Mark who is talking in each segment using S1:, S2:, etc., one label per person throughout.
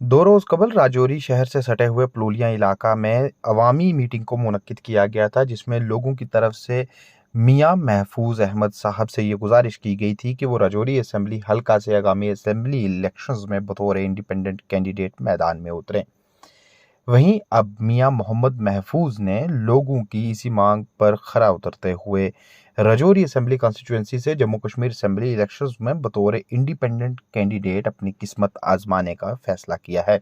S1: दो रोज़ कबल राजौरी शहर से सटे हुए पलोलियाँ इलाका में अवामी मीटिंग को मुनक्किद किया गया था, जिसमें लोगों की तरफ से मियां महफूज अहमद साहब से ये गुजारिश की गई थी कि वो राजौरी असेंबली हल्का से आगामी असेंबली इलेक्शंस में बतौर इंडिपेंडेंट कैंडिडेट मैदान में उतरें। वहीं अब मियां मोहम्मद महफूज ने लोगों की इसी मांग पर खरा उतरते हुए राजौरी असेंबली कॉन्स्टिट्यूंसी से जम्मू कश्मीर असेंबली इलेक्शंस में बतौर इंडिपेंडेंट कैंडिडेट अपनी किस्मत आजमाने का फैसला किया है।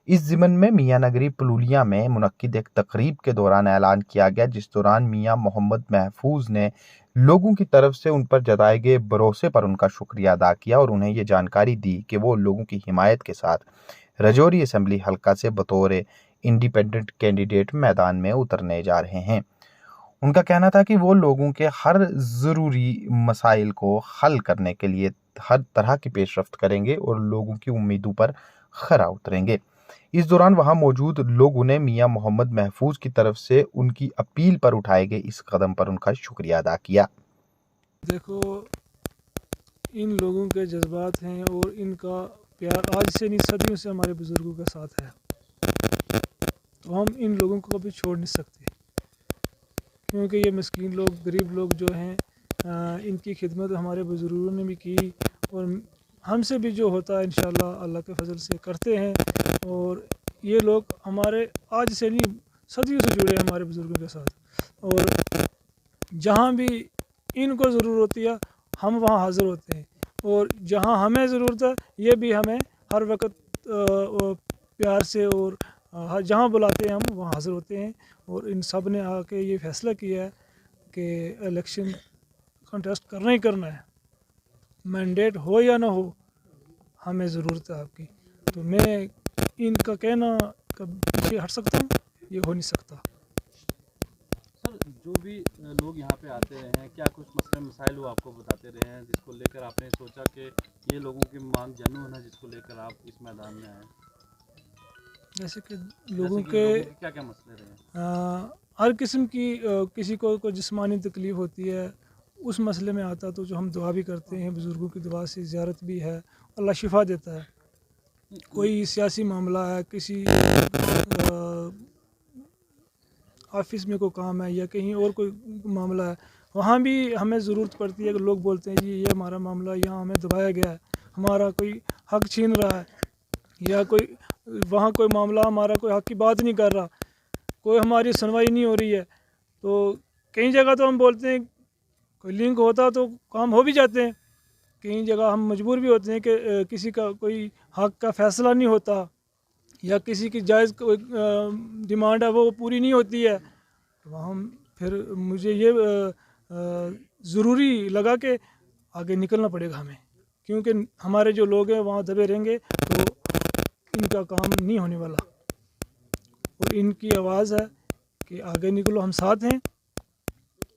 S1: इस ज़िमन में मियां नगरी पलूलिया में मुनक्किद एक तकरीब के दौरान ऐलान किया गया, जिस दौरान मियां मोहम्मद महफूज ने लोगों की तरफ से उन पर जताए गए भरोसे पर उनका शुक्रिया अदा किया और उन्हें ये जानकारी दी कि वो लोगों की हिमायत के साथ राजौरी असेंबली हल्का से बतौर इंडिपेंडेंट कैंडिडेट मैदान में उतरने जा रहे हैं। उनका कहना था कि वो लोगों के हर ज़रूरी मसाइल को हल करने के लिए हर तरह की पेशरफ्त करेंगे और लोगों की उम्मीदों पर खरा उतरेंगे। इस दौरान वहां मौजूद लोगों ने मियां मोहम्मद महफूज की तरफ से उनकी अपील पर उठाए गए इस कदम पर उनका शुक्रिया अदा किया।
S2: देखो, इन लोगों के जज्बात हैं और इनका प्यार आज से नहीं सदियों से हमारे बुज़ुर्गों के साथ है, तो हम इन लोगों को कभी छोड़ नहीं सकते, क्योंकि ये मस्कीन लोग, गरीब लोग जो हैं, इनकी खिदमत हमारे बुज़ुर्गों ने भी की और हमसे भी जो होता है इंशाल्लाह अल्लाह के फजल से करते हैं। और ये लोग हमारे आज से नहीं सदियों से जुड़े हैं हमारे बुज़ुर्गों के साथ, और जहाँ भी इनको ज़रूरत होती है हम वहाँ हाज़िर होते हैं, और जहाँ हमें ज़रूरत है ये भी हमें हर वक्त प्यार से और जहाँ बुलाते हैं हम वहाँ हाज़िर होते हैं। और इन सब ने आके ये फ़ैसला किया है कि इलेक्शन कंटेस्ट करना ही करना है, मैंडेट हो या ना हो, हमें ज़रूरत है आपकी। तो मैं इनका कहना कब पीछे हट सकता हूँ? ये हो नहीं सकता।
S3: सर, जो भी लोग यहाँ पे आते रहे हैं, क्या कुछ मसले मसाइल वो आपको बताते रहे हैं जिसको लेकर आपने सोचा कि ये लोगों की मांग जनून है जिसको लेकर आप इस मैदान में आए?
S2: जैसे कि लोगों के
S3: क्या क्या मसले रहे?
S2: हर किस्म की किसी को जिस्मानी तकलीफ़ होती है, उस मसले में आता तो जो हम दुआ भी करते हैं, बुज़ुर्गों की दुआ से ज़ियारत भी है, अल्लाह शिफा देता है। कोई सियासी मामला है, किसी ऑफिस में कोई काम है या कहीं और कोई मामला है, वहाँ भी हमें ज़रूरत पड़ती है कि लोग बोलते हैं जी ये हमारा मामला, यहाँ हमें दबाया गया है, हमारा कोई हक छीन रहा है, या कोई वहाँ कोई मामला हमारा कोई हक की बात नहीं कर रहा, कोई हमारी सुनवाई नहीं हो रही है। तो कई जगह तो हम बोलते हैं, कोई लिंक होता तो काम हो भी जाते हैं, कई जगह हम मजबूर भी होते हैं कि किसी का कोई हक का फ़ैसला नहीं होता या किसी की जायज़ कोई डिमांड है वो पूरी नहीं होती है, तो वहाँ हम फिर मुझे ये ज़रूरी लगा कि आगे निकलना पड़ेगा हमें, क्योंकि हमारे जो लोग हैं वहाँ दबे रहेंगे तो इनका काम नहीं होने वाला। और इनकी आवाज़ है कि आगे निकलो, हम साथ हैं।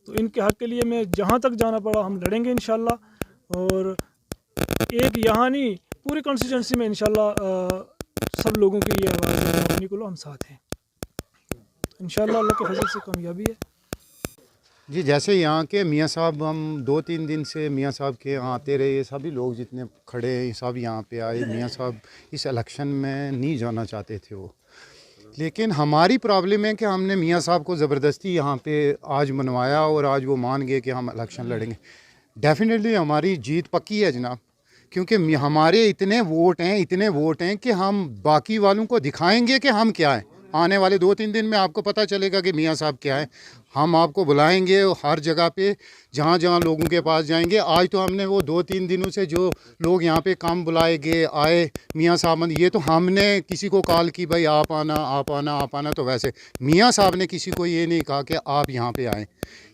S2: तो इनके हक़ के लिए मैं जहाँ तक जाना पड़ा हम लड़ेंगे इंशाल्लाह। और एक यहाँ नहीं, पूरी कॉन्स्टिट्यूंसी में इंशाल्लाह सब लोगों की ये आवाज़ है, जहाँ निकलो हम साथ हैं। तो इंशाल्लाह अल्लाह के फजल से कामयाबी है।
S4: जी, जैसे यहाँ के मियाँ साहब, हम 2-3 दिन से मियाँ साहब के यहाँ आते रहे, ये सभी लोग जितने खड़े हैं सब यहाँ पे आए। मियाँ साहब इस इलेक्शन में नहीं जाना चाहते थे वो, लेकिन हमारी प्रॉब्लम है कि हमने मियाँ साहब को ज़बरदस्ती यहाँ पे आज मनवाया और आज वो मान गए कि हम इलेक्शन लड़ेंगे। डेफिनेटली हमारी जीत पक्की है जनाब, क्योंकि हमारे इतने वोट हैं कि हम बाकी वालों को दिखाएंगे कि हम क्या हैं। आने वाले 2-3 दिन में आपको पता चलेगा कि मियाँ साहब क्या है। हम आपको बुलाएंगे हर जगह पे, जहाँ जहाँ लोगों के पास जाएंगे। आज तो हमने वो 2-3 दिनों से जो लोग यहाँ पे काम बुलाए गए आए मियाँ साहब, ये तो हमने किसी को कॉल की भाई आप आना आप आना आप आना, तो वैसे मियाँ साहब ने किसी को ये नहीं कहा कि आप यहाँ पे आएँ।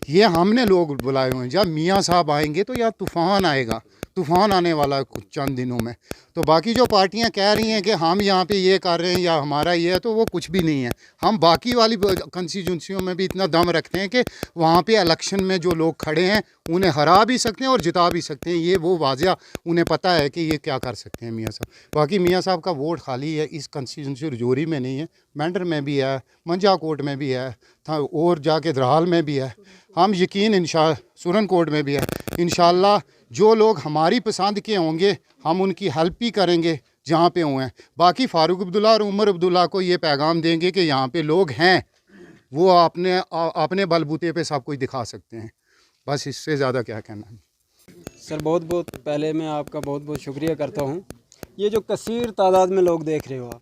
S4: ये हमने लोग बुलाए हुए हैं। जब मियाँ साहब आएंगे तो यहाँ तूफ़ान आएगा, तूफ़ान आने वाला है कुछ चंद दिनों में। तो बाकी जो पार्टियां कह रही हैं कि हम यहाँ पे ये कर रहे हैं या हमारा ये है, तो वो कुछ भी नहीं है। हम बाकी वाली कंस्टिट्यूंसियों में भी इतना दम रखते हैं कि वहाँ पे इलेक्शन में जो लोग खड़े हैं उन्हें हरा भी सकते हैं और जिता भी सकते हैं। ये वो वाजिया उन्हें पता है कि ये क्या कर सकते हैं मियाँ साहब। बाकी मियाँ साहब का वोट खाली है, इस कंस्टिट्यूंसी रजौरी में नहीं है, मेंढर में भी है, मंजा कोट में भी है, और जाके द्राल में भी है, हम यकीन इंशाअल्लाह सुरन कोट में भी है। इंशाअल्लाह जो लोग हमारी पसंद के होंगे हम उनकी हेल्प भी करेंगे जहाँ पे हुए हैं। बाकी फ़ारूक अब्दुल्ला और उमर अब्दुल्ला को ये पैगाम देंगे कि यहाँ पे लोग हैं, वो अपने बलबूते पे सब कुछ दिखा सकते हैं। बस इससे ज़्यादा क्या कहना है।
S5: सर बहुत बहुत पहले मैं आपका बहुत बहुत शुक्रिया करता हूँ। ये जो कसीर तादाद में लोग देख रहे हो आप,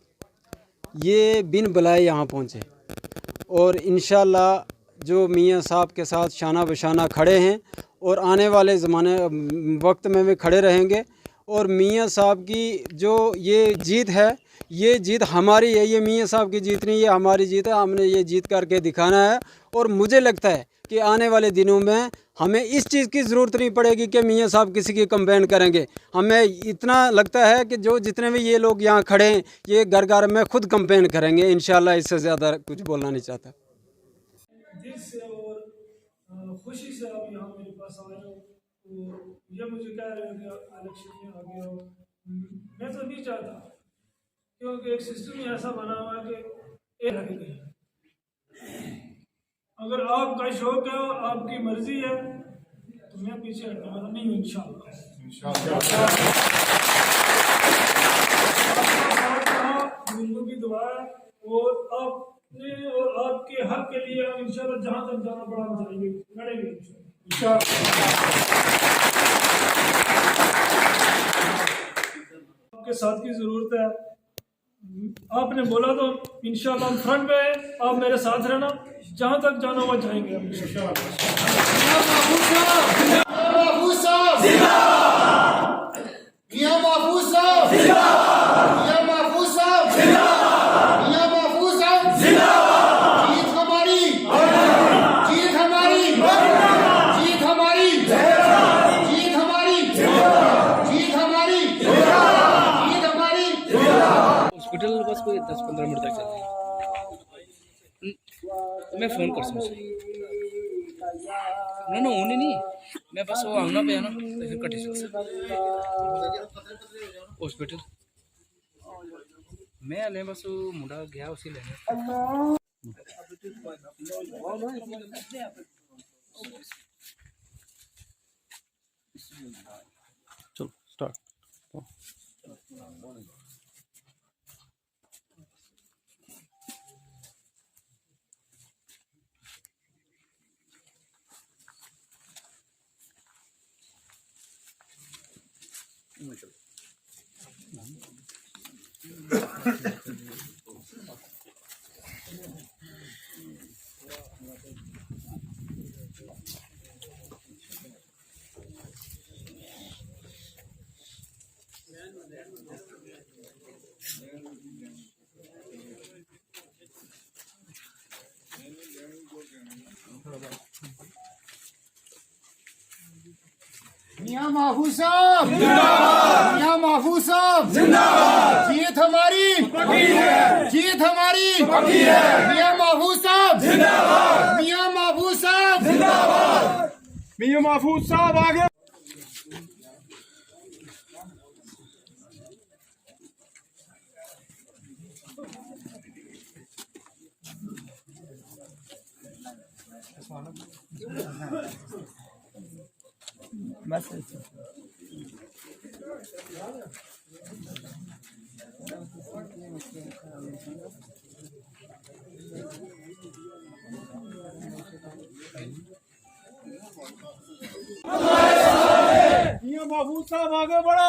S5: ये बिन बुलाए यहाँ पहुँचे और इंशाल्लाह जो मियाँ साहब के साथ शाना बशाना खड़े हैं और आने वाले ज़माने वक्त में भी खड़े रहेंगे। और मियाँ साहब की जो ये जीत है, ये जीत हमारी है, ये मियाँ साहब की जीत नहीं, ये हमारी जीत है। हमने ये जीत करके दिखाना है और मुझे लगता है कि आने वाले दिनों में हमें इस चीज़ की ज़रूरत नहीं पड़ेगी कि मियाँ साहब किसी की कंपेन करेंगे। हमें इतना लगता है कि जो जितने भी ये लोग यहाँ खड़े हैं, ये घर घर में खुद कंपेन करेंगे इंशाल्लाह। इससे ज़्यादा कुछ बोलना नहीं चाहता।
S2: दिल से और खुशी से आप यहाँ मेरे पास आए हो, तो ये मुझे कह रहे हो कि इलेक्शन में आ गए हो। मैं तो नहीं चाहता, क्योंकि एक सिस्टम ही ऐसा बना हुआ है कि एक लगे गए। अगर आपका शौक है, आपकी मर्जी है, तो मैं पीछे हटने वाला नहीं हूँ इंशाल्लाह। लोगों की दुआ है और आपने और आपके हक के लिए हम इंशाल्लाह जहाँ तक जाना पड़ा हम जाएंगे, लड़ेंगे इंशाल्लाह। आपके साथ की जरूरत है। आपने बोला तो इंशाल्लाह हम फ्रंट पे हैं, आप मेरे साथ रहना, जहाँ तक जाना हुआ जाएंगे हम
S6: हॉस्पिटल बस कोई 10-15 मिनट तक चल जाएगी। मैं फ़ोन कर सकूँ ना होने नहीं, मैं बस वो आना पे ना तो फिर कटे हॉस्पिटल मैं हले बस वो मुंडा गया उसी लेने।
S3: चलो स्टार्ट।
S4: मियां महफूज साहब जिंदाबाद, मियां महफूज साहब जिंदाबाद। जीत हमारी पक्की है, जीत हमारी पक्की है। मियां महफूज साहब जिंदाबाद, मियां महफूज साहब जिंदाबाद, मियां महफूज साहब आगे। मियां महफूज साहब आगे बढ़ो।